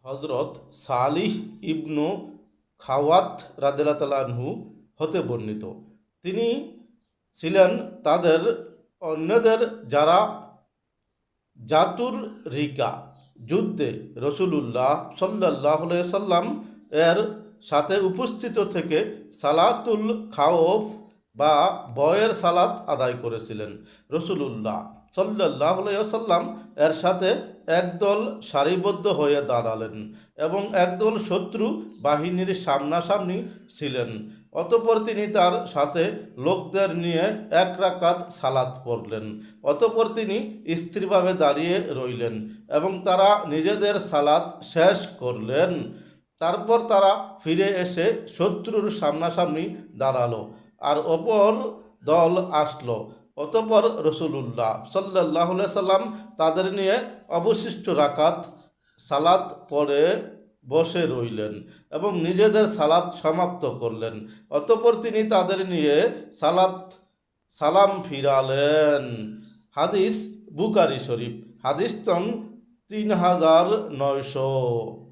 হজরত সালিহ ইবনু খাওয়াত রাদিয়াল্লাহু তাআলা আনহু হতে বর্ণিত। তিনি ছিলেন তাদের অন্যদের যারা জাতুর রিকা যুদ্ধে রসুলুল্লাহ সাল্লাল্লাহু আলাইহি সাল্লাম এর সাথে উপস্থিত থেকে সালাতুল খাওফ বা বয়ের সালাত আদায় করেছিলেন। রসুলুল্লাহ সাল্লাল্লাহু আলাইহি সাল্লাম এর সাথে একদল সারিবদ্ধ হয়ে দাঁড়ালেন এবং একদল শত্রু বাহিনীর সামনাসামনি ছিলেন। অতঃপর তিনি তার সাথে লোকদের নিয়ে এক রাকাত সালাত পড়লেন। অতঃপর তিনি স্থিরভাবে দাঁড়িয়ে রইলেন এবং তারা নিজেদের সালাত শেষ করলেন। তারপর তারা ফিরে এসে শত্রুর সামনাসামনি দাঁড়ালো আর অপর দল আসলো। অতঃপর রসুলুল্লাহ সাল্লাল্লাহু আলাইহি সাল্লাম তাদের নিয়ে অবশিষ্ট রাকাত সালাত পড়ে বসে রইলেন এবং নিজেদের সালাত সমাপ্ত করলেন। অতঃপর তিনি তাদের নিয়ে সালাম ফিরালেন। হাদিস বুখারী শরীফ, হাদিস নং 3900।